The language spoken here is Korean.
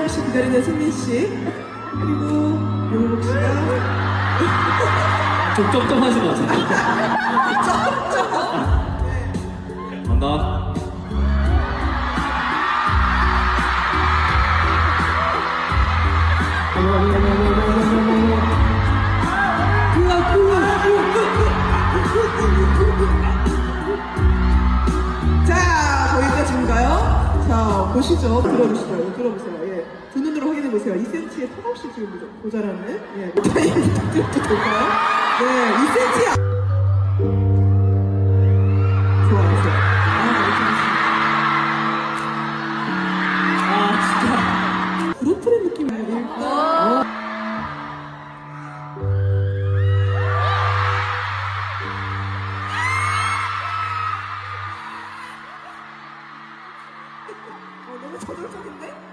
한없이 기다리는 승민씨, 그리고 용욱씨가 좀 쩝쩝하신 것 같아요. 반가. 자, 거기까지인가요? 자, 보시죠. 들어보시죠. 이거 들어보세요. 예. 두 눈으로 확인해보세요. 2cm의 턱없이 지금 모자라는, 예. 타임 부탁드려도 될까요? 네, 2cm. 좋아요, 좋아요. 아, 진짜. 브로트의 느낌이에요. 너무 저돌적인데?